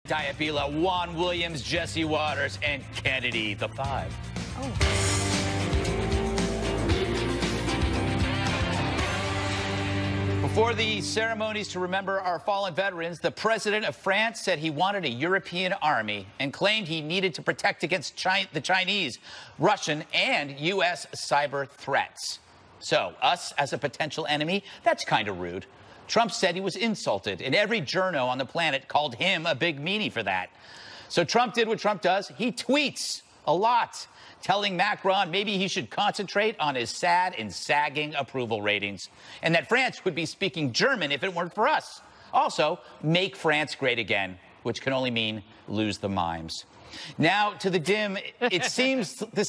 Diabela, Juan Williams, Jesse Waters, and Kennedy, the Five. Before the ceremonies to remember our fallen veterans, the president of France said he wanted a European army and claimed he needed to protect against the Chinese, Russian, and U.S. cyber threats. So, us as a potential enemy, that's kind of rude. Trump said he was insulted, and every journo on the planet called him a big meanie for that. So Trump did what Trump does. He tweets a lot, telling Macron maybe he should concentrate on his sad and sagging approval ratings, and that France would be speaking German if it weren't for us. Also, make France great again, which can only mean lose the mimes. Now, to the dim, this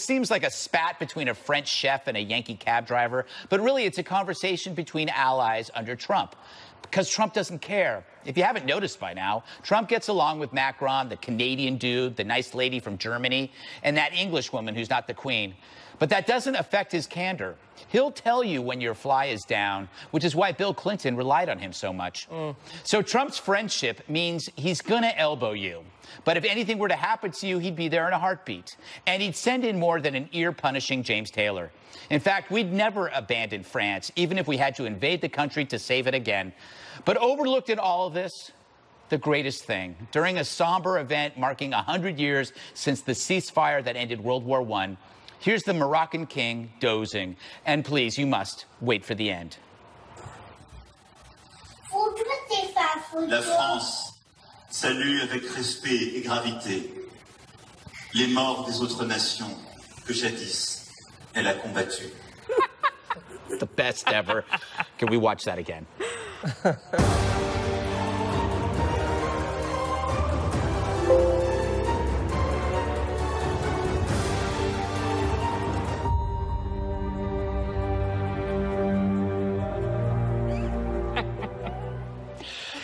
seems like a spat between a French chef and a Yankee cab driver, but really it's a conversation between allies under Trump, because Trump doesn't care. If you haven't noticed by now, Trump gets along with Macron, the Canadian dude, the nice lady from Germany, and that English woman who's not the queen. But that doesn't affect his candor. He'll tell you when your fly is down, which is why Bill Clinton relied on him so much. So Trump's friendship means he's gonna elbow you. But if anything were to happen to you, he'd be there in a heartbeat. And he'd send in more than an ear-punishing James Taylor. In fact, we'd never abandon France, even if we had to invade the country to save it again. But overlooked in all of this, the greatest thing. During a somber event marking 100 years since the ceasefire that ended World War I, here's the Moroccan king dozing. And please, you must wait for the end. La France salue avec respect et gravité les morts des autres nations que jadis elle a combattues. The best ever. Can we watch that again?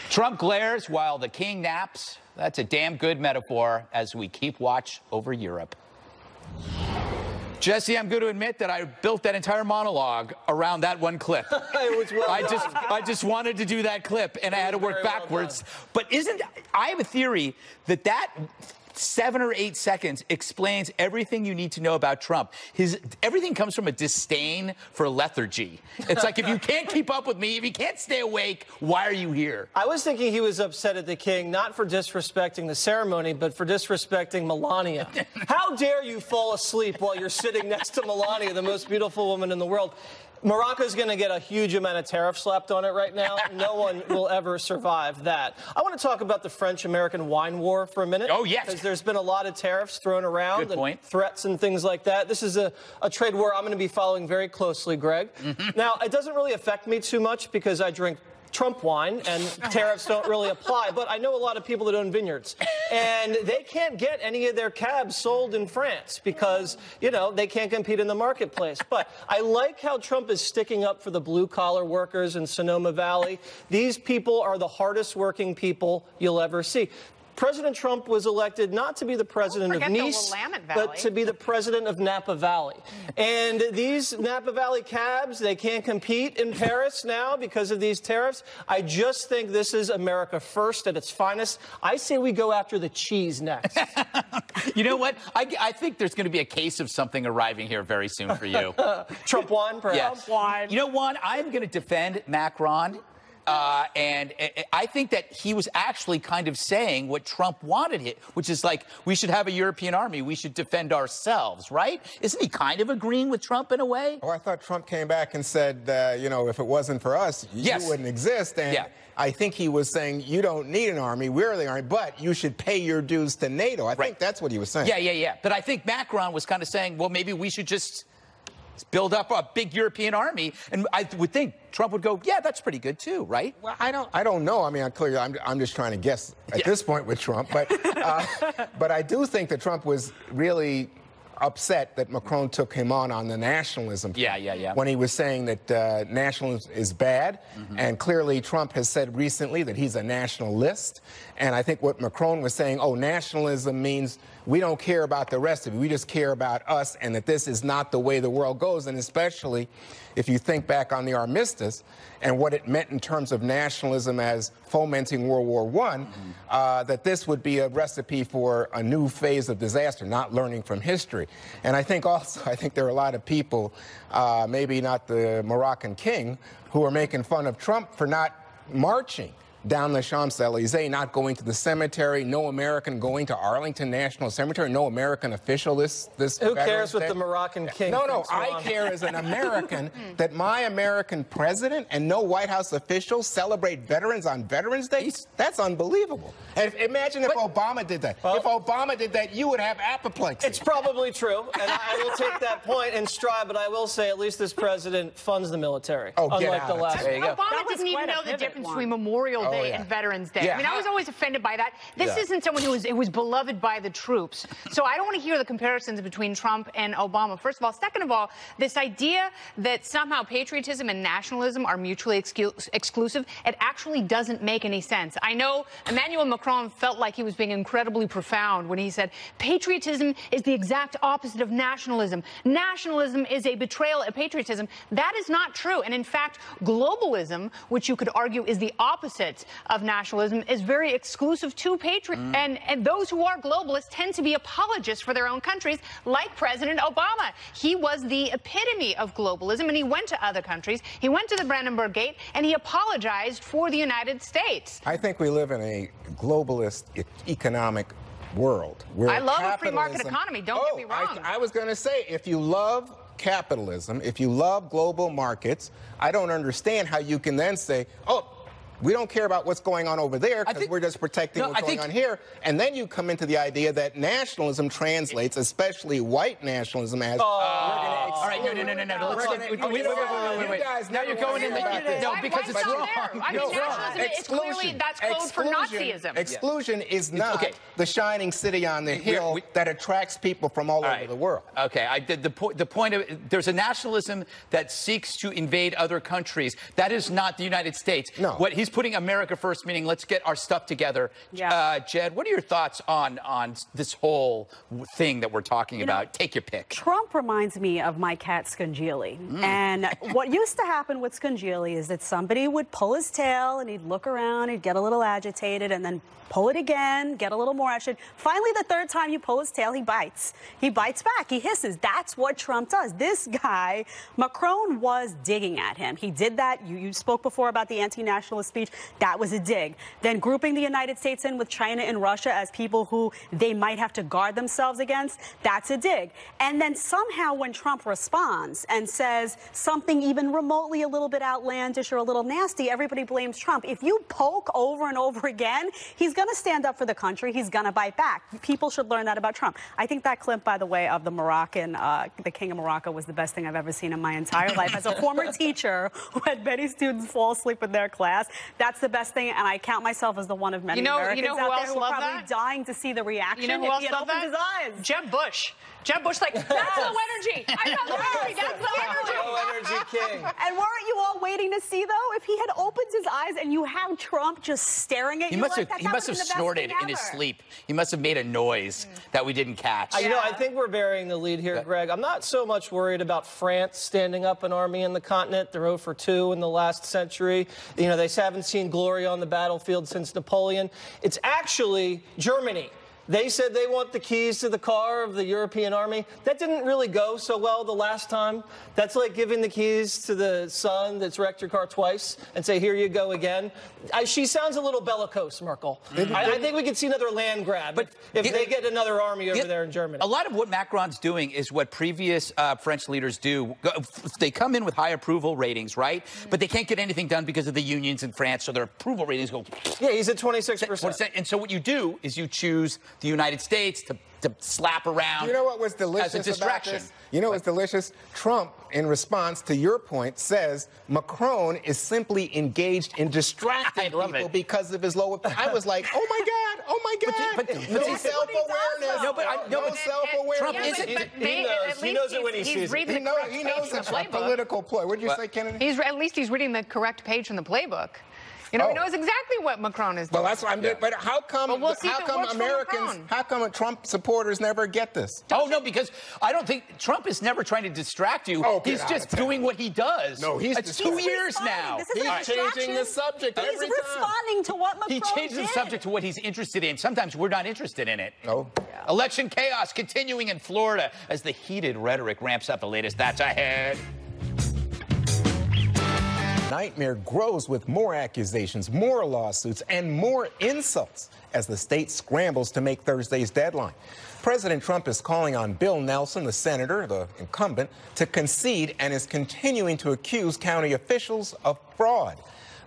Trump glares while the king naps. That's a damn good metaphor as we keep watch over Europe. Jesse, I'm going to admit that I built that entire monologue around that one clip. I just wanted to do that clip, and I had to work backwards. But I have a theory that 7 or 8 seconds explains everything you need to know about Trump. Everything comes from a disdain for lethargy. It's like, if you can't keep up with me, if you can't stay awake, why are you here? I was thinking he was upset at the king, not for disrespecting the ceremony, but for disrespecting Melania. How dare you fall asleep while you're sitting next to Melania, the most beautiful woman in the world? Morocco's going to get a huge amount of tariff slapped on it right now. No one will ever survive that. I want to talk about the French-American wine war for a minute. Oh, yes. Because there's been a lot of tariffs thrown around. Good point. And threats and things like that. This is a trade war I'm going to be following very closely, Greg. Now, it doesn't really affect me too much because I drink Trump wine, and tariffs don't really apply. But I know a lot of people that own vineyards, and they can't get any of their cabs sold in France because, you know, they can't compete in the marketplace. But I like how Trump is sticking up for the blue-collar workers in Sonoma Valley. These people are the hardest working people you'll ever see. President Trump was elected not to be the president of Nice, but to be the president of Napa Valley. And these Napa Valley cabs, they can't compete in Paris now because of these tariffs. I just think this is America first at its finest. I say we go after the cheese next. You know what? I think there's going to be a case of something arriving here very soon for you. Trump wine, perhaps? Yes. Trump wine. You know, Juan, I'm going to defend Macron. And I think that he was actually kind of saying what Trump wanted, which is like, we should have a European army. We should defend ourselves, right? Isn't he kind of agreeing with Trump in a way? Oh, I thought Trump came back and said, you know, if it wasn't for us, you wouldn't exist. And I think he was saying, you don't need an army. We're the army, but you should pay your dues to NATO. I think that's what he was saying. Yeah. But I think Macron was kind of saying, well, maybe we should just build up a big European army, and I would think Trump would go, yeah, that's pretty good too, right? Well, I don't know. I mean, clearly, I'm just trying to guess at this point with Trump, but I do think that Trump was really upset that Macron took him on the nationalism. Yeah. When he was saying that nationalism is bad. And clearly Trump has said recently that he's a nationalist. And I think what Macron was saying, oh, nationalism means we don't care about the rest of it. We just care about us, and that this is not the way the world goes. And especially if you think back on the armistice and what it meant in terms of nationalism as fomenting World War I, that this would be a recipe for a new phase of disaster, not learning from history. And I think there are a lot of people, maybe not the Moroccan king, who are making fun of Trump for not marching down the Champs-Élysées, not going to the cemetery, no American going to Arlington National Cemetery, no American official this Who cares what the Moroccan king No, I care as an American that my American president and no White House officials celebrate veterans on Veterans Day. That's unbelievable. And imagine if Obama did that. Well, if Obama did that, you would have apoplexy. It's probably true, and I will take that point in stride, but I will say at least this president funds the military. Oh, unlike the last. There you go. Obama didn't even know the difference between Memorial Day and Veterans Day. I mean, I was always offended by that. This isn't someone who was beloved by the troops. So I don't want to hear the comparisons between Trump and Obama, first of all. Second of all, this idea that somehow patriotism and nationalism are mutually exclusive, it actually doesn't make any sense. I know Emmanuel Macron felt like he was being incredibly profound when he said patriotism is the exact opposite of nationalism. Nationalism is a betrayal of patriotism. That is not true. And in fact, globalism, which you could argue is the opposite of nationalism, is very exclusive to patriotism. And those who are globalists tend to be apologists for their own countries, like President Obama. He was the epitome of globalism, and he went to other countries. He went to the Brandenburg Gate, and he apologized for the United States. I think we live in a globalist economic world. I love a free market economy. Don't get me wrong. I was going to say, if you love capitalism, if you love global markets, I don't understand how you can then say, oh, we don't care about what's going on over there because we're just protecting what's going on here. And then you come into the idea that nationalism translates, especially white nationalism, as all right, no. Wait. Now you're going in no, because it's wrong. It's clearly that's code for Nazism. Exclusion is not the shining city on the hill that attracts people from all over the world. Okay, the point of there's a nationalism that seeks to invade other countries. That is not the United States. No. What he's putting America first, meaning let's get our stuff together. Yeah. Jed, what are your thoughts on this whole thing that we're talking about? Take your pick. Trump reminds me of my cat Scungili. And what used to happen with Scungili is that somebody would pull his tail and he'd look around, he'd get a little agitated, and then pull it again, get a little more agitated. Finally, the third time you pull his tail, he bites. He bites back. He hisses. That's what Trump does. This guy, Macron, was digging at him. He did that. You spoke before about the anti-nationalist speech. That was a dig. Then grouping the United States in with China and Russia as people who they might have to guard themselves against, that's a dig. And then somehow when Trump responds and says something even remotely a little bit outlandish or a little nasty, everybody blames Trump. If you poke over and over again, he's going to stand up for the country. He's going to bite back. People should learn that about Trump. I think that clip, by the way, of the Moroccan, the King of Morocco, was the best thing I've ever seen in my entire life. As a former teacher who had many students fall asleep in their class, that's the best thing, and I count myself as the one of many Americans out there who are probably dying to see the reaction. You know who else loved that? His eyes. Jeb Bush. Jeb Bush, like, that's low energy. I got low energy. That's low energy. Low energy king. And weren't you all waiting to see, though? If he had opened his eyes and you have Trump just staring at you like that, he must have snorted in his sleep. He must have made a noise that we didn't catch. You know, I think we're burying the lead here, Greg. I'm not so much worried about France standing up an army in the continent. They're 0 for 2 in the last century. You know, they haven't seen glory on the battlefield since Napoleon. It's actually Germany. They said they want the keys to the car of the European army. That didn't really go so well the last time. That's like giving the keys to the son that's wrecked your car twice and say, here you go again. She sounds a little bellicose, Merkel. I think we could see another land grab if they get another army over there in Germany. A lot of what Macron's doing is what previous French leaders do. They come in with high approval ratings, right? But they can't get anything done because of the unions in France, so their approval ratings go... Yeah, he's at 26%. And so what you do is you choose the United States to slap around. You know what was delicious as a distraction? About this? You know what's delicious? Trump, in response to your point, says Macron is simply engaged in distracting people because of his low... I was like, oh, my God. Oh my God! No self-awareness. No self-awareness. Trump isn't. He knows it when he sees it. He knows it's a political ploy. What did you say, Kennedy? At least he's reading the correct page from the playbook. You know, he knows exactly what Macron is doing. Well, that's what I'm doing. But how come how come Trump supporters never get this? No, because I don't think Trump is never trying to distract you. He's just doing what he does. No, it's 2 years now. He's changing the subject every time. He's responding to what Macron He changes the subject to what he's interested in. Sometimes we're not interested in it. Oh. Yeah. Election chaos continuing in Florida as the heated rhetoric ramps up. The latest that's ahead. Nightmare grows with more accusations, more lawsuits, and more insults as the state scrambles to make Thursday's deadline. President Trump is calling on Bill Nelson, the senator, the incumbent, to concede and is continuing to accuse county officials of fraud.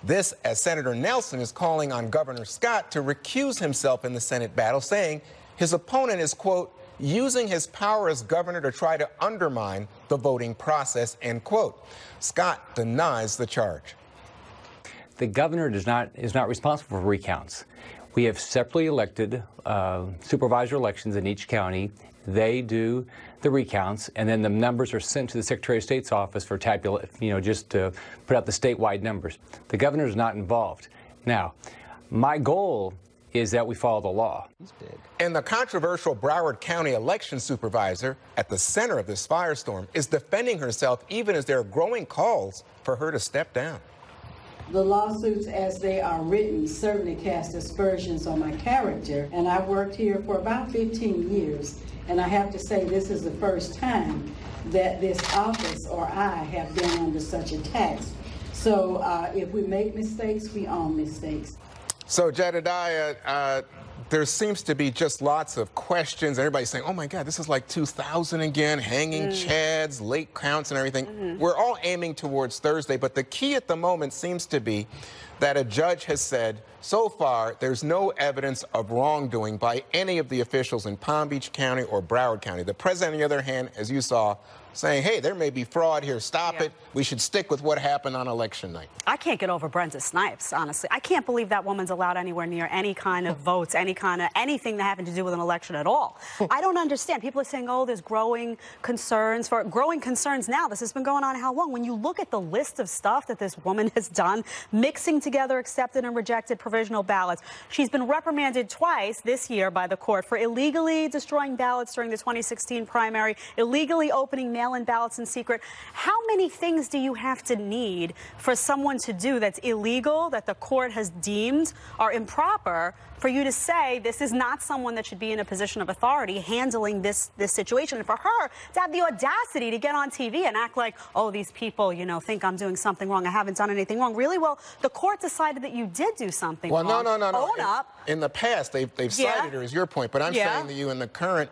This as Senator Nelson is calling on Governor Scott to recuse himself in the Senate battle, saying his opponent is, quote, using his power as governor to try to undermine the voting process, end quote. Scott denies the charge. The governor is not responsible for recounts. We have separately elected supervisor elections in each county. They do the recounts, and then the numbers are sent to the Secretary of State's office for just to put out the statewide numbers. The governor is not involved. Now, my goal is that we follow the law. And the controversial Broward County election supervisor at the center of this firestorm is defending herself even as there are growing calls for her to step down. The lawsuits as they are written certainly cast aspersions on my character, and I've worked here for about 15 years, and I have to say this is the first time that this office or I have been under such attacks. So if we make mistakes, we own mistakes. So, Jedediah, there seems to be just lots of questions. Everybody's saying, oh, my God, this is like 2000 again, hanging chads, late counts and everything. We're all aiming towards Thursday, but the key at the moment seems to be that a judge has said, so far, there's no evidence of wrongdoing by any of the officials in Palm Beach County or Broward County. The president, on the other hand, as you saw, saying, hey, there may be fraud here. Stop it. We should stick with what happened on election night. I can't get over Brenda Snipes, honestly. I can't believe that woman's allowed anywhere near any kind of votes, anything that having to do with an election at all. I don't understand. People are saying, oh, there's growing concerns now. This has been going on how long? When you look at the list of stuff that this woman has done, mixing together accepted and rejected provisional ballots, she's been reprimanded twice this year by the court for illegally destroying ballots during the 2016 primary, illegally opening mail-in ballots in secret. How many things do you have to need for someone to do that's illegal, that the court has deemed are improper, for you to say this is not someone that should be in a position of authority handling this situation? And for her to have the audacity to get on TV and act like, oh, these people, think I'm doing something wrong. I haven't done anything wrong. Really? Well, the court decided that you did do something wrong. Well, no. Own up. In the past, they've cited her as your point, but I'm saying to you in the current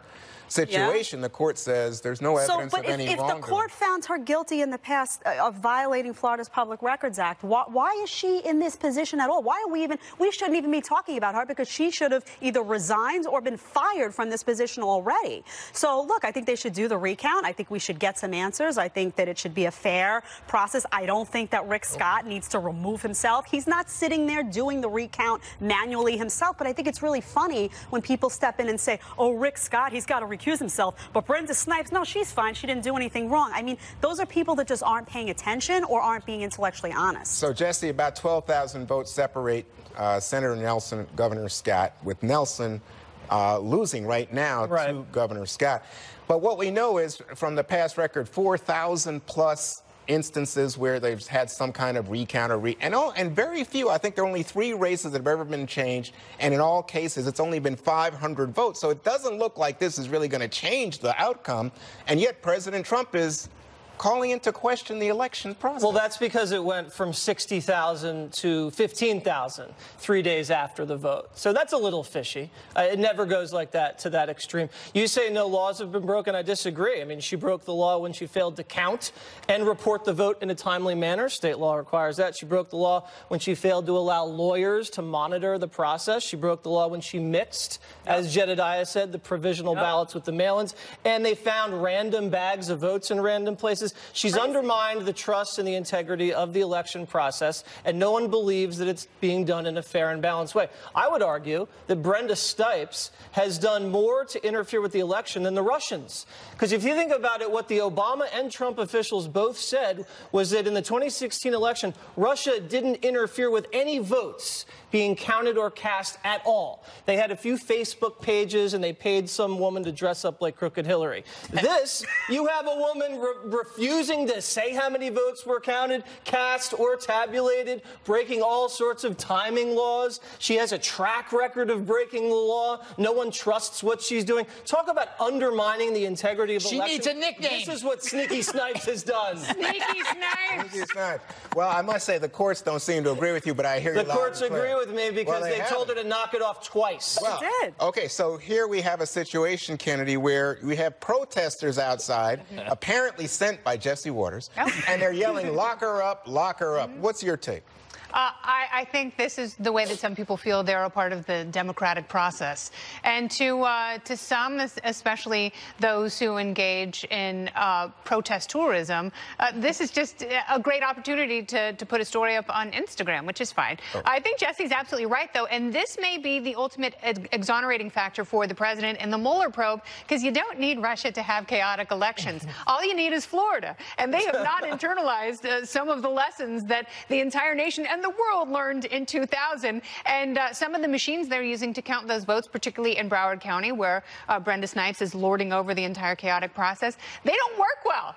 situation, the court says there's no evidence of any wrongdoing. If the court found her guilty in the past of violating Florida's Public Records Act, why is she in this position at all? Why are we shouldn't even be talking about her, because she should have either resigned or been fired from this position already. So, look, I think they should do the recount. I think we should get some answers. I think that it should be a fair process. I don't think that Rick Scott needs to remove himself. He's not sitting there doing the recount manually himself, but I think it's really funny when people step in and say, oh, Rick Scott, he's got to recuse himself, but Brenda Snipes, no, she's fine. She didn't do anything wrong. I mean, those are people that just aren't paying attention or aren't being intellectually honest. So, Jesse, about 12,000 votes separate Senator Nelson, Governor Scott, with Nelson losing right now to Governor Scott. But what we know is from the past record, 4,000 plus instances where they've had some kind of recount or and very few. I think there are only 3 races that have ever been changed, and in all cases it's only been 500 votes. So it doesn't look like this is really going to change the outcome, and yet President Trump is calling into question the election process. Well, that's because it went from 60,000 to 15,000 3 days after the vote. So that's a little fishy. It never goes like that to that extreme. You say no laws have been broken. I disagree. I mean, she broke the law when she failed to count and report the vote in a timely manner. State law requires that. She broke the law when she failed to allow lawyers to monitor the process. She broke the law when she mixed, as Jedediah said, the provisional ballots with the mail-ins. And they found random bags of votes in random places. she's undermined the trust and the integrity of the election process, and no one believes that it's being done in a fair and balanced way. I would argue that Brenda Stipes has done more to interfere with the election than the Russians. Because if you think about it, what the Obama and Trump officials both said was that in the 2016 election, Russia didn't interfere with any votes being counted or cast at all. They had a few Facebook pages, and they paid some woman to dress up like Crooked Hillary. This, you have a woman refusing to say how many votes were counted, cast, or tabulated, breaking all sorts of timing laws. She has a track record of breaking the law. No one trusts what she's doing. Talk about undermining the integrity of elections. She needs a nickname. This is what Sneaky Snipes has done. Sneaky Snipes. Sneaky Snipes. Well, I must say the courts don't seem to agree with you, but I hear you The courts agree with me because they told her to knock it off twice. Well, She did. Okay, so here we have a situation, Kennedy, where we have protesters outside, apparently sent by Jesse Waters, and they're yelling, "Lock her up, lock her up." What's your take? I think this is the way that some people feel they're a part of the democratic process. And to some, especially those who engage in protest tourism, this is just a great opportunity to put a story up on Instagram, which is fine. I think Jesse's absolutely right, though, and this may be the ultimate exonerating factor for the president in the Mueller probe, because you don't need Russia to have chaotic elections. All you need is Florida, and they have not internalized some of the lessons that the entire nation and the world learned in 2000. And some of the machines they're using to count those votes, particularly in Broward County, where Brenda Snipes is lording over the entire chaotic process, they don't work well.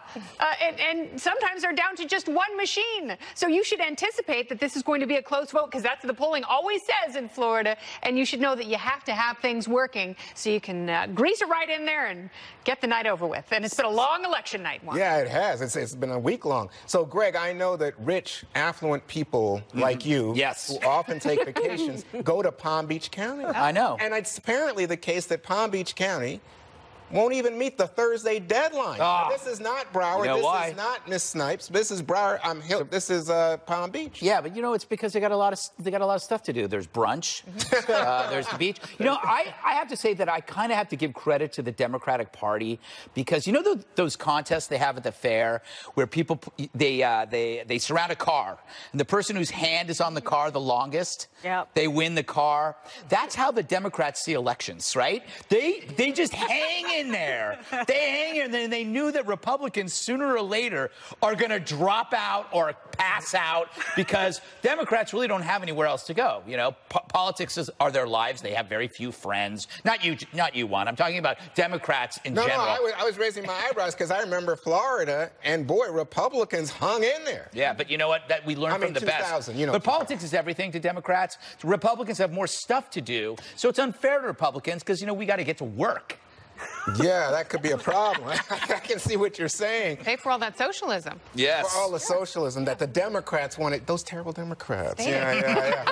And sometimes they're down to just one machine. So you should anticipate that this is going to be a close vote, because that's what the polling always says in Florida. And you should know that you have to have things working so you can grease it right in there and get the night over with. And it's been a long election night, Juan. Yeah, it has. It's been a week long. So, Greg, I know that rich, affluent people like you, who often take vacations, go to Palm Beach County. I know. And it's apparently the case that Palm Beach County won't even meet the Thursday deadline. This is not Broward. This is not Miss Snipes. This is Broward. This is Palm Beach. Yeah, but you know, it's because they got a lot of stuff to do. There's brunch. There's the beach. You know, I have to say that I kind of have to give credit to the Democratic Party, because you know those contests they have at the fair where people they surround a car, and the person whose hand is on the car the longest, they win the car. That's how the Democrats see elections, right? They just hang in there. They hang in there, and they knew that Republicans sooner or later are going to drop out or pass out, because Democrats really don't have anywhere else to go. You know, politics are their lives. They have very few friends. Not you, Juan. I'm talking about Democrats in general. No, I was raising my eyebrows because I remember Florida, and boy, Republicans hung in there. Yeah, but you know what? That we learned from the best. You know, but politics is everything to Democrats. Republicans have more stuff to do, so it's unfair to Republicans because, you know, we got to get to work. Yeah, that could be a problem. I can see what you're saying. Pay for all that socialism. Yes. For all the socialism that the Democrats wanted. Those terrible Democrats. Yeah.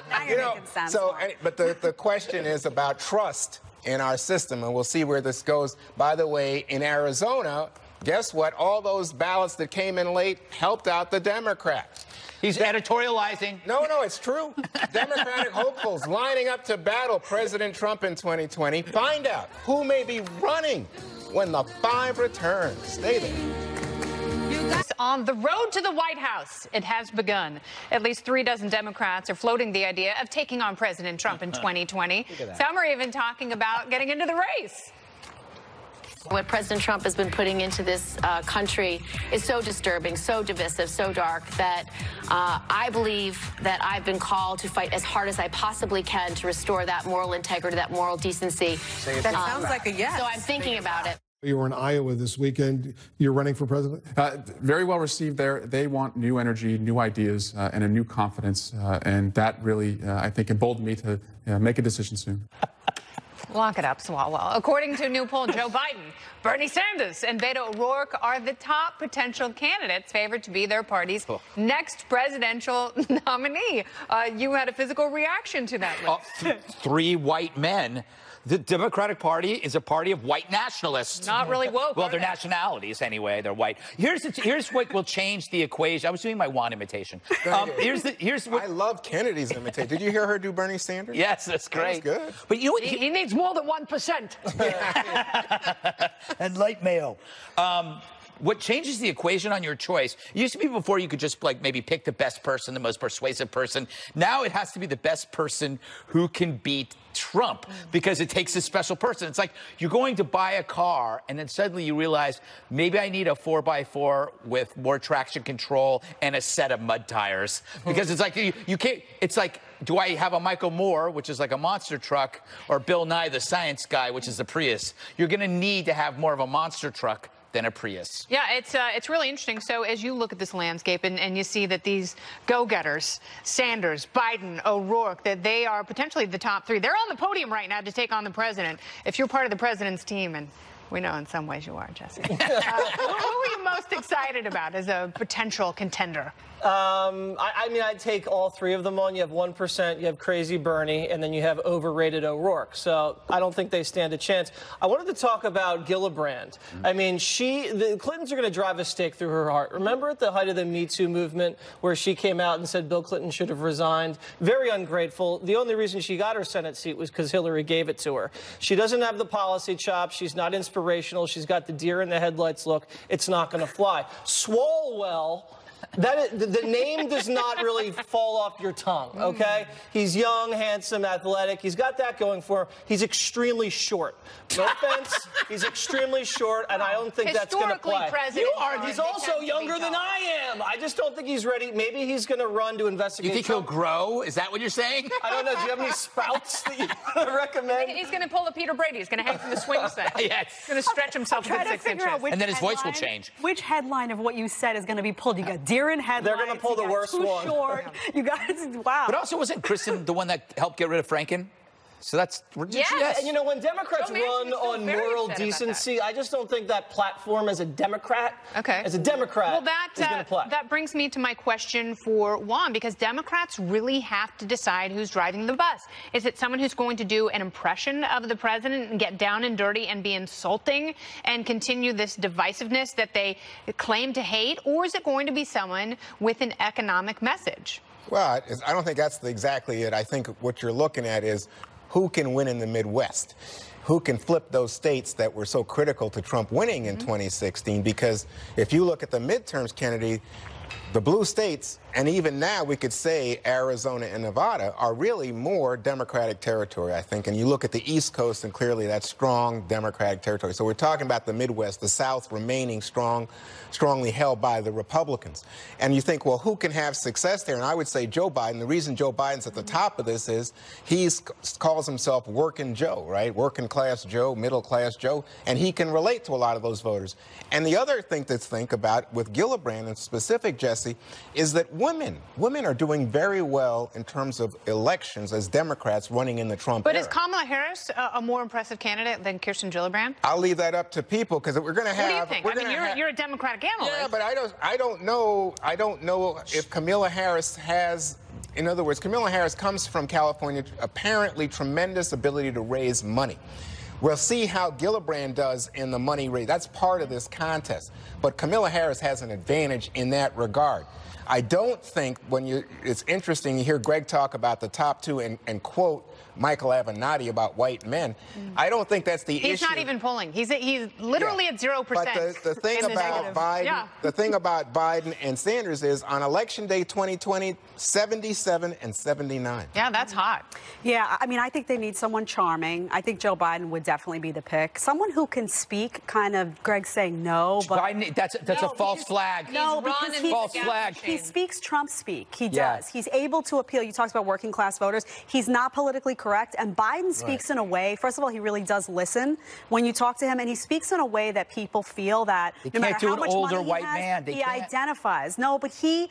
Now you're making sense. So, but the question is about trust in our system, and we'll see where this goes. By the way, in Arizona, guess what? All those ballots that came in late helped out the Democrats. He's editorializing. No, it's true. Democratic hopefuls lining up to battle President Trump in 2020. Find out who may be running when the 5 returns. Stay there. On the road to the White House, it has begun. At least 36 Democrats are floating the idea of taking on President Trump in 2020. Some are even talking about getting into the race. What President Trump has been putting into this country is so disturbing, so divisive, so dark that I believe that I've been called to fight as hard as I possibly can to restore that moral integrity, that moral decency. That sounds like a yes. So I'm thinking about it. You were in Iowa this weekend. You're running for president? Very well received there. They want new energy, new ideas, and a new confidence. And that really, I think, emboldened me to make a decision soon. Lock it up, Swalwell. According to a new poll, Joe Biden, Bernie Sanders, and Beto O'Rourke are the top potential candidates favored to be their party's next presidential nominee. You had a physical reaction to that list. 3 white men. The Democratic Party is a party of white nationalists. Not really woke. Well, their nationalities anyway. They're white. Here's what will change the equation. I was doing my Juan imitation. Here's what I love Kennedy's imitation. Did you hear her do Bernie Sanders? Yes, that's great. That was good. But you know what? He needs more than 1%. And light mayo. what changes the equation on your choice? It used to be before you could just like maybe pick the best person, the most persuasive person. Now it has to be the best person who can beat Trump because it takes a special person. It's like you're going to buy a car and then suddenly you realize maybe I need a 4x4 with more traction control and a set of mud tires because it's like you can't. It's like, do I have a Michael Moore, which is like a monster truck, or Bill Nye the Science Guy, which is the Prius? You're going to need to have more of a monster truck than a Prius. Yeah, it's really interesting. So as you look at this landscape and you see that these go-getters, Sanders, Biden, O'Rourke, that they are potentially the top three. They're on the podium right now to take on the president. If you're part of the president's team, and we know in some ways you are, Jesse, who are you most excited about as a potential contender? I mean, I'd take all three of them on. You have 1%, you have crazy Bernie, and then you have overrated O'Rourke. So I don't think they stand a chance. I wanted to talk about Gillibrand. I mean, the Clintons are going to drive a stake through her heart. Remember at the height of the Me Too movement where she came out and said Bill Clinton should have resigned? Very ungrateful. The only reason she got her Senate seat was because Hillary gave it to her. She doesn't have the policy chops. She's not inspirational. She's got the deer in the headlights look. It's not going to fly. Swalwell. The name does not really fall off your tongue, okay? He's young, handsome, athletic. He's got that going for him. He's extremely short. No offense, he's extremely short, and I don't think that's going to play. He's also younger than I am. I just don't think he's ready. Maybe he's going to run to investigate. You think he'll grow? Is that what you're saying? I don't know. Do you have any sprouts that you recommend? He's going to pull a Peter Brady. He's going to hang from the swing set. Yes. He's going to stretch himself to 6 inches. And then his voice will change. Which headline of what you said is going to be pulled? You got deer in headlights. They're going to pull the worst one. Too short. You guys, wow. But also, wasn't Kristen the one that helped get rid of Franken? So that's yes. And you know, when Democrats run on moral decency, I just don't think that platform as a Democrat, as a Democrat, is going to play. That brings me to my question for Juan, because Democrats really have to decide who's driving the bus. Is it someone who's going to do an impression of the president and get down and dirty and be insulting and continue this divisiveness that they claim to hate, or is it going to be someone with an economic message? Well, I don't think that's exactly it. I think what you're looking at is who can win in the Midwest? Who can flip those states that were so critical to Trump winning in 2016? Because if you look at the midterms, Kennedy, the blue states, and even now we could say Arizona and Nevada, are really more Democratic territory, I think. And you look at the East Coast, and clearly that's strong Democratic territory. So we're talking about the Midwest, the South remaining strongly held by the Republicans. And you think, well, who can have success there? And I would say Joe Biden. The reason Joe Biden's at the top of this is he calls himself working Joe, right? Working class Joe, middle class Joe, and he can relate to a lot of those voters. And the other thing to think about with Gillibrand in specific, Jesse, is that women are doing very well in terms of elections as Democrats running in the Trump era. But is Kamala Harris a more impressive candidate than Kirsten Gillibrand? I'll leave that up to people because we're going to have. What do you think? I mean, you're a Democratic analyst. Yeah, but I don't know if Kamala Harris has. In other words, Kamala Harris comes from California, apparently tremendous ability to raise money. We'll see how Gillibrand does in the money race. That's part of this contest. But Kamala Harris has an advantage in that regard. I don't think it's interesting, you hear Greg talk about the top two and quote Michael Avenatti about white men. I don't think that's the issue. He's not even polling. He's literally at 0%. But the thing about Biden, the thing about Biden and Sanders is on Election Day 2020, 77 and 79. Yeah, that's hot. Yeah, I mean, I think they need someone charming. I think Joe Biden would definitely be the pick. Someone who can speak, kind of, Greg's saying no, but Biden, that's a false flag. No, because false flag. He speaks Trump speak. He does. He's able to appeal. You talked about working class voters. He's not politically correct, and Biden speaks in a way. First of all, he really does listen when you talk to him, and he speaks in a way that people feel that no matter how much money he has, he identifies. No, but he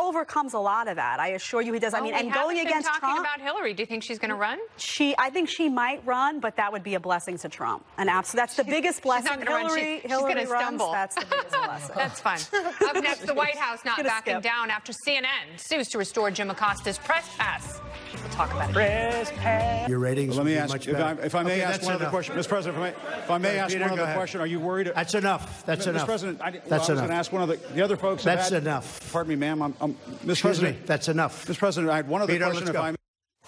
overcomes a lot of that. I assure you, he does. I mean, and going against Trump. Talking about Hillary, do you think she's going to run? I think she might run, but that would be a blessing to Trump. And that's the biggest blessing. Hillary going to stumble. That's the biggest blessing. That's fun. Up next, the White House not backing down after CNN sues to restore Jim Acosta's press pass. We'll talk about it. Press pass. Your ratings. Let me ask, if I may ask one other question, Mr. President. If I may ask one other question, are you worried? That's enough. That's enough. Mr. President, I was going to ask one of the other folks. That's enough. Pardon me, ma'am. Mr. Excuse President. Me. That's enough. Mr. President, I had one other question. If I may.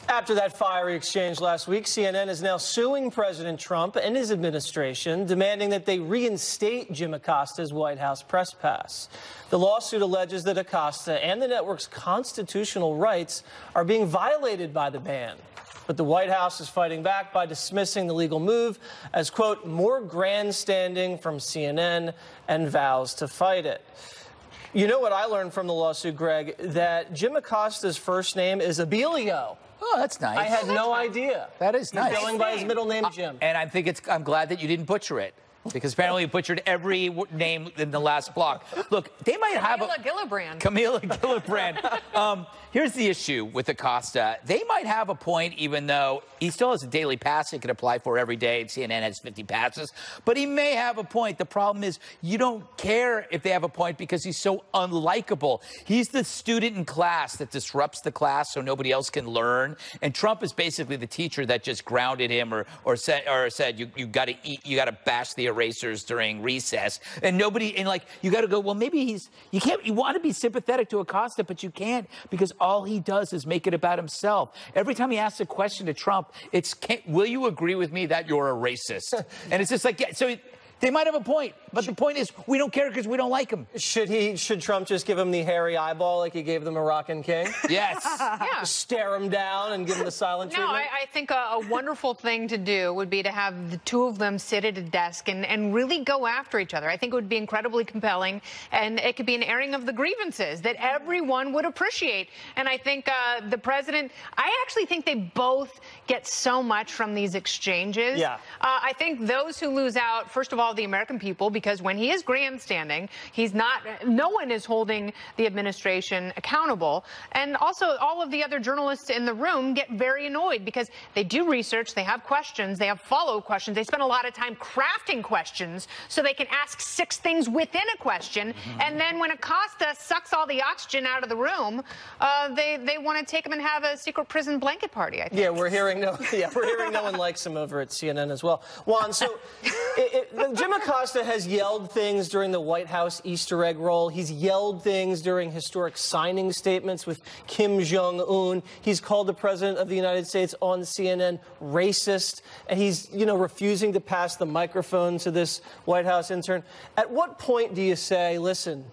After that fiery exchange last week, CNN is now suing President Trump and his administration, demanding that they reinstate Jim Acosta's White House press pass. The lawsuit alleges that Acosta and the network's constitutional rights are being violated by the ban. But the White House is fighting back by dismissing the legal move as, quote, more grandstanding from CNN, and vows to fight it. You know what I learned from the lawsuit, Greg? That Jim Acosta's first name is Abilio. Oh, that's nice. I had no idea. That is nice. He's going by his middle name, Jim. And I'm glad that you didn't butcher it. Because apparently you butchered every name in the last block. Look, they might have Camila Gillibrand. Here's the issue with Acosta. They might have a point, even though he still has a daily pass he can apply for every day. CNN has 50 passes. But he may have a point. The problem is you don't care if they have a point because he's so unlikable. He's the student in class that disrupts the class so nobody else can learn. And Trump is basically the teacher that just grounded him or said you got to eat, you got to bash the erasers during recess. And you got to go, well, maybe you want to be sympathetic to Acosta, but you can't because all he does is make it about himself. Every time he asks a question to Trump, will you agree with me that you're a racist? And it's just like, so they might have a point, but the point is we don't care because we don't like him. Should Trump just give him the hairy eyeball like he gave the Moroccan king? Yes. Yeah. Just stare him down and give him the silent treatment? No, I think a wonderful thing to do would be to have the two of them sit at a desk and really go after each other. I think it would be incredibly compelling, and it could be an airing of the grievances that everyone would appreciate. And I think the president, I actually think they both get so much from these exchanges. Yeah. I think those who lose out, first of all, the American people, because when he is grandstanding, no one is holding the administration accountable. And also all of the other journalists in the room get very annoyed because they do research, they have questions, they have follow-up questions, they spend a lot of time crafting questions so they can ask 6 things within a question. And then when Acosta sucks all the oxygen out of the room, they want to take him and have a secret prison blanket party, I think. Yeah, we're hearing no one likes him over at CNN as well. Juan, so Jim Acosta has yelled things during the White House Easter egg roll. He's yelled things during historic signing statements with Kim Jong-un. He's called the president of the United States on CNN racist. And he's, refusing to pass the microphone to this White House intern. At what point do you say, listen,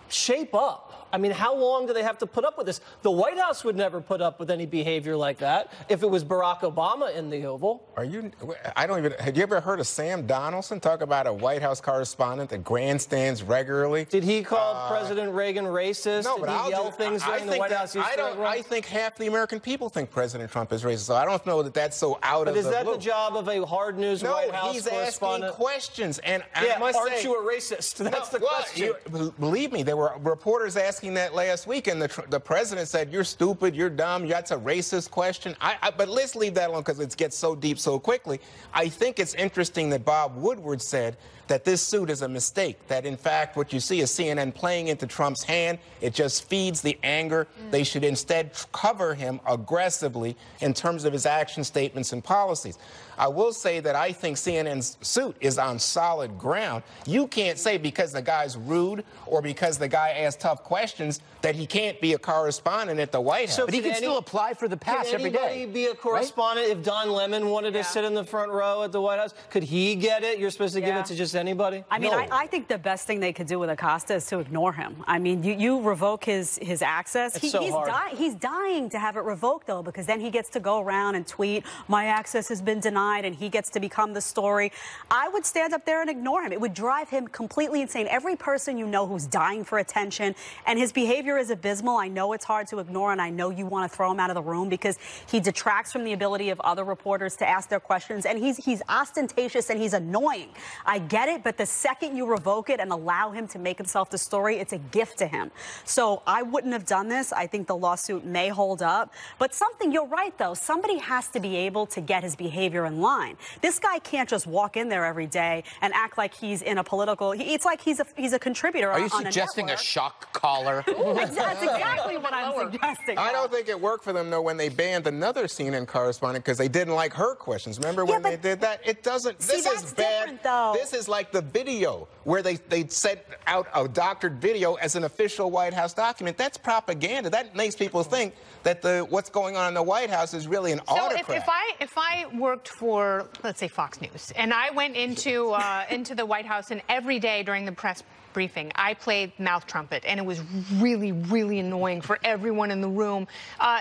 shape up? I mean, how long do they have to put up with this? The White House would never put up with any behavior like that if it was Barack Obama in the Oval. Have you ever heard of Sam Donaldson talk about a White House correspondent that grandstands regularly? Did he call President Reagan racist? No, but Did he yell things during the White House Easter egg roll? I think half the American people think President Trump is racist, so I don't know that that's so out of the blue. But is that the job of a hard news White House correspondent? No, he's asking questions, and yeah, aren't you a racist? That's the question. Believe me, there were reporters asking that last week, and the president said, you're stupid, you're dumb, that's a racist question. But let's leave that alone because it gets so deep so quickly. I think it's interesting that Bob Woodward said that this suit is a mistake, that in fact what you see is CNN playing into Trump's hand. It just feeds the anger. They should instead cover him aggressively in terms of his action statements and policies. I will say that I think CNN's suit is on solid ground. You can't say because the guy's rude or because the guy asks tough questions that he can't be a correspondent at the White House. But he can still apply for the pass every day. Can anybody be a correspondent? Right? If Don Lemon wanted to sit in the front row at the White House, could he get it? You're supposed to give it to just anybody? I mean, I think the best thing they could do with Acosta is to ignore him. I mean, you revoke his access. He's dying to have it revoked, though, because then he gets to go around and tweet, my access has been denied, and he gets to become the story. I would stand up there and ignore him. It would drive him completely insane. Every person you know who's dying for attention, and his behavior is abysmal. I know it's hard to ignore, and I know you want to throw him out of the room because he detracts from the ability of other reporters to ask their questions, and he's ostentatious and he's annoying. I get it, but the second you revoke it and allow him to make himself the story, it's a gift to him. So I wouldn't have done this. I think the lawsuit may hold up. But you're right, though. Somebody has to be able to get his behavior in line. This guy can't just walk in there every day and act like he's in a political. It's like he's a contributor. Are you suggesting a shock collar color. That's exactly what I'm suggesting. I don't think it worked for them, though, when they banned another CNN correspondent because they didn't like her questions. Remember when they did that? It doesn't. See, this is bad. Though. This is like the video where they set out a doctored video as an official White House document. That's propaganda. That makes people think that what's going on in the White House is really an autocrat. So if I worked for, let's say, Fox News, and I went into the White House, and every day during the press briefing, I played mouth trumpet, and it was really, really annoying for everyone in the room.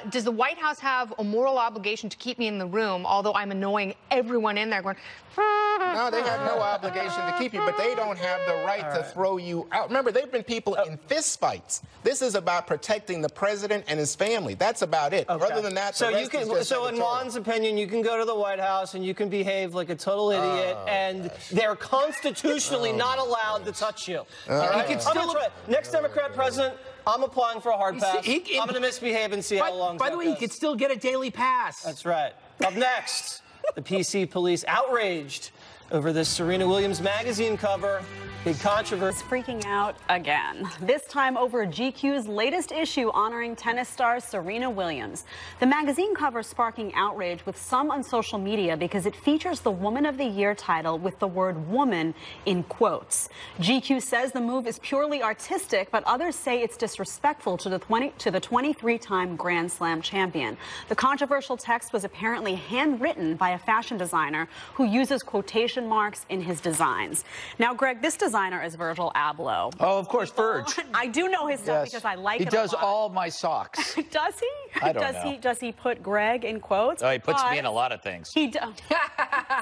Does the White House have a moral obligation to keep me in the room, although I'm annoying everyone in there going... No, they have no obligation to keep you, but they don't have the right to throw you out. Remember, there have been people in fist fights. This is about protecting the president and his family. That's about it. Okay. Other than that, so you can. So in Juan's opinion, you can go to the White House and you can behave like a total idiot, and they're constitutionally not allowed to touch you. You can still next Democrat president. I'm applying for a hard pass. I'm going to misbehave and see how long. By the way, you could still get a daily pass. That's right. Up next, the PC police outraged over this Serena Williams magazine cover. Big controversy. Freaking out again. This time over GQ's latest issue honoring tennis star Serena Williams. The magazine cover sparking outrage with some on social media because it features the Woman of the Year title with the word woman in quotes. GQ says the move is purely artistic, but others say it's disrespectful to the 23-time Grand Slam champion. The controversial text was apparently handwritten by a fashion designer who uses quotation marks in his designs. Now, Greg, this designer is Virgil Abloh. Oh, of course, Virg. I do know his stuff because I like it a lot. He does all my socks. Does he? I don't know. Does he put Greg in quotes? Oh, he puts me in a lot of things. He does.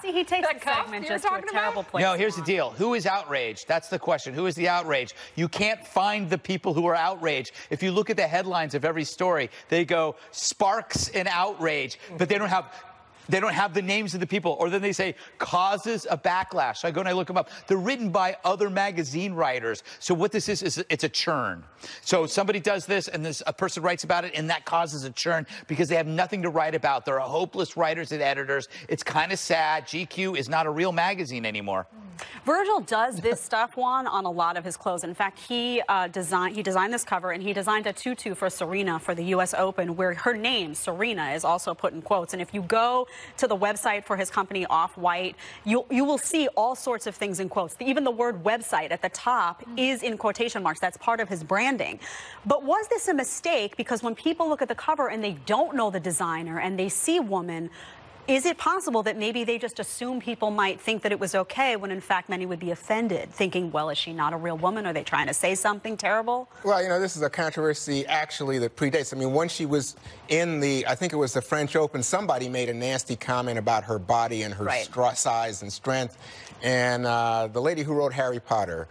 See, he takes the segment just to a terrible place. No, here's the deal. Who is outraged? That's the question. Who is the outrage? You can't find the people who are outraged. If you look at the headlines of every story, they go sparks and outrage, but they don't have the names of the people, or then they say causes a backlash. I go and I look them up. They're written by other magazine writers. So what this is it's a churn. So somebody does this, and a person writes about it, and that causes a churn because they have nothing to write about. They're hopeless writers and editors. It's kind of sad. GQ is not a real magazine anymore. Virgil does this stuff, Juan, on a lot of his clothes. In fact, he designed this cover, and he designed a tutu for Serena for the U.S. Open, where her name, Serena, is also put in quotes. And if you go to the website for his company, Off-White, you will see all sorts of things in quotes. Even the word website at the top is in quotation marks. That's part of his branding. But was this a mistake? Because when people look at the cover and they don't know the designer and they see woman, is it possible that maybe they just assume people might think that it was okay when in fact many would be offended, thinking, well, is she not a real woman? Are they trying to say something terrible? Well, you know, this is a controversy actually that predates. I mean, when she was in I think it was the French Open, somebody made a nasty comment about her body and her size and strength. And the lady who wrote Harry Potter,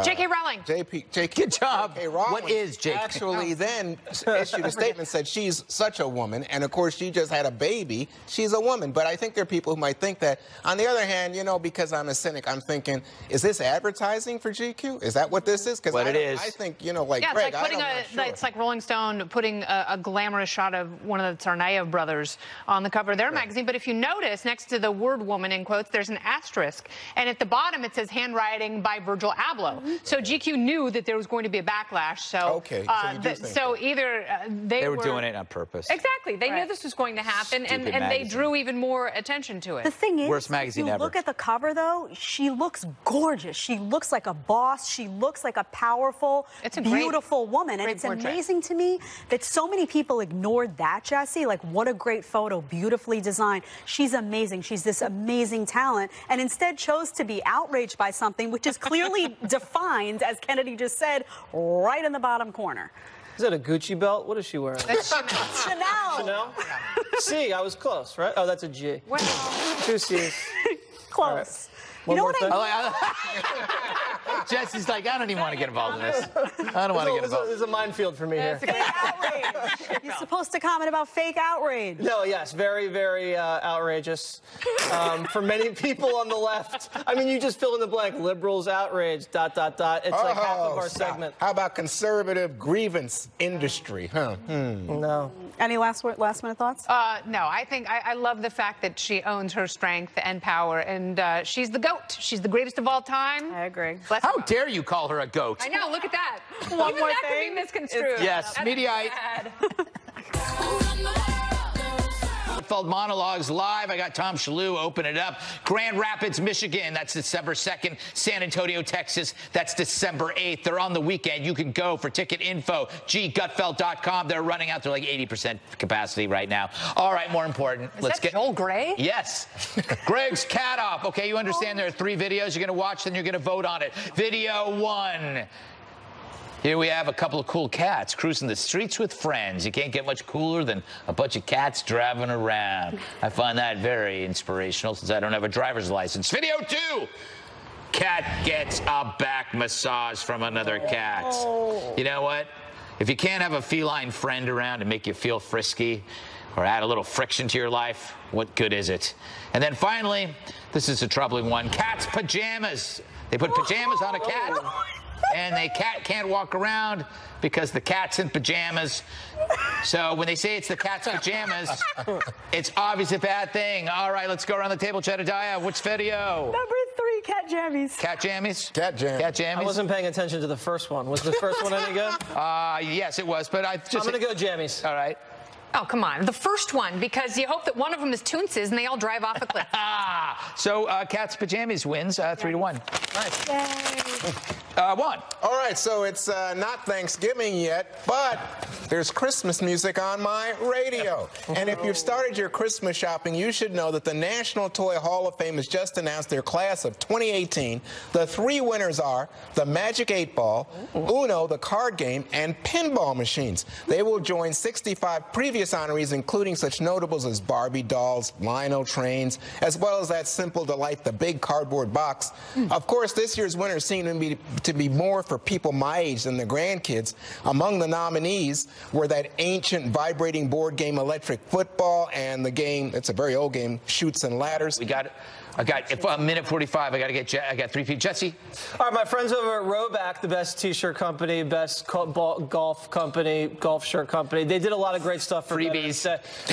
J.K. Rowling. Good job. J.K. Rowling What is J.K. actually then issued a statement, said she's such a woman, and of course she just had a baby. She's a woman. But I think there are people who might think that. On the other hand, you know, because I'm a cynic, I'm thinking, is this advertising for GQ? Is that what this is? Because I think, you know, like Greg, it's like Rolling Stone putting a glamorous shot of one of the Tsarnaev brothers on the cover of their magazine. But if you notice, next to the word woman in quotes, there's an asterisk, and at the bottom it says handwriting by Virgil Abloh. So GQ knew that there was going to be a backlash. So either they were doing it on purpose. Exactly, they knew this was going to happen, and they drew even more attention to it. The thing is, worst magazine if you ever. Look at the cover though. She looks gorgeous. She looks like a boss. She looks like a powerful, beautiful woman, and it's amazing to me that so many people ignored that, Jesse. Like, what a great photo, beautifully designed. She's amazing. She's this amazing talent, and instead chose to be outraged by something which is clearly defined, as Kennedy just said, right in the bottom corner. Is that a Gucci belt? What is she wearing? That's Chanel. Chanel? C, I was close, right? Oh, that's a G. Well, 2 C's. Close. One you know more what thing? Jesse's like, I don't even want to get involved in this. I don't want to get involved. There's a minefield for me here. Fake outrage. You're supposed to comment about fake outrage. No, yes, very, very outrageous. For many people on the left, I mean, you just fill in the blank. Liberals outrage, ... It's like half of our segment. How about conservative grievance industry? Huh? No. Any last minute thoughts? No, I think I love the fact that she owns her strength and power, and she's the GOAT. She's the greatest of all time. I agree. How dare you call her a goat? I know, look at that. One more that thing. could be misconstrued. Yes, Mediaite. Monologues live. I got Tom Shalhoub open it up. Grand Rapids, Michigan. That's December 2nd. San Antonio, Texas. That's December 8th. They're on the weekend. You can go for ticket info. Gutfeld.com. They're running out. They're like 80% capacity right now. All right, more important. Let's get Joel Gray? Yes. Greg's Cat Op. Okay, you understand there are 3 videos you're going to watch, then you're going to vote on it. Video 1. Here we have a couple of cool cats cruising the streets with friends. You can't get much cooler than a bunch of cats driving around. I find that very inspirational since I don't have a driver's license. Video 2. Cat gets a back massage from another cat. You know what? If you can't have a feline friend around to make you feel frisky or add a little friction to your life, what good is it? And then finally, this is a troubling one. Cat's pajamas. They put pajamas on a cat. And the cat can't walk around because the cat's in pajamas. So when they say it's the cat's pajamas, it's obviously a bad thing. All right, let's go around the table, Jedediah. Which video? Number 3, cat jammies. Cat jammies? Cat jammies. Cat jammies. I wasn't paying attention to the first one. Was the first one any good? Yes, it was, but I'm going to go jammies. All right. Oh, come on. The first one, because you hope that one of them is Toonces and they all drive off a cliff. So Cat's Pajamas wins 3-1. Nice. Yay. Juan. All right, so it's not Thanksgiving yet, but there's Christmas music on my radio. And if you've started your Christmas shopping, you should know that the National Toy Hall of Fame has just announced their class of 2018. The 3 winners are the Magic 8 Ball, Uno, the card game, and pinball machines. They will join 65 previous honorees, including such notables as Barbie dolls, Lionel trains, as well as that simple delight, the big cardboard box. Of course, this year's winners seem to be more for people my age than the grandkids. Among the nominees were that ancient vibrating board game Electric Football and the game, it's a very old game, Chutes and Ladders. I got a minute 45. I got 3 feet. Jesse. All right, my friends over at Roback, the best T-shirt company, best golf company, golf shirt company. They did a lot of great stuff for freebies.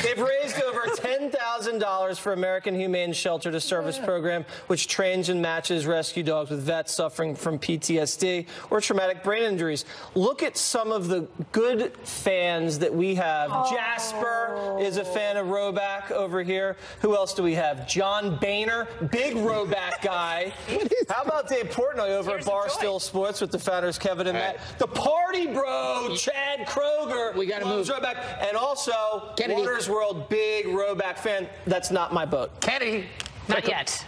They've raised over $10,000 for American Humane Shelter to Service program, which trains and matches rescue dogs with vets suffering from PTSD or traumatic brain injuries. Look at some of the good fans that we have. Jasper is a fan of Roback over here. Who else do we have? John Boehner. Big Roback guy. How about Dave Portnoy over at Barstool Sports with the founders Kevin and Matt? The party bro, Chad Kroger. We got to move. Roback. And also, Kennedy. Waters World, big Roback fan. That's not my boat. Kennedy. Not yet.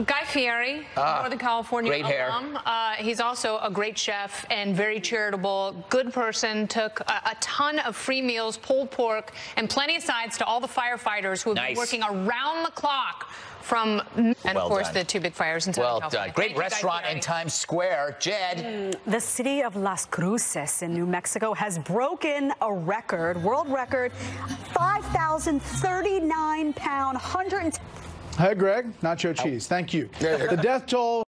Guy Fieri, Northern California great alum. He's also a great chef and very charitable, good person. Took a ton of free meals, pulled pork, and plenty of sides to all the firefighters who have been working around the clock from, and of course, the 2 big fires in Southern California. Great restaurant in Times Square. Jed. The city of Las Cruces in New Mexico has broken a record, world record, 5,039-pound, 110. Hi, Greg. Nacho cheese. Thank you. The death toll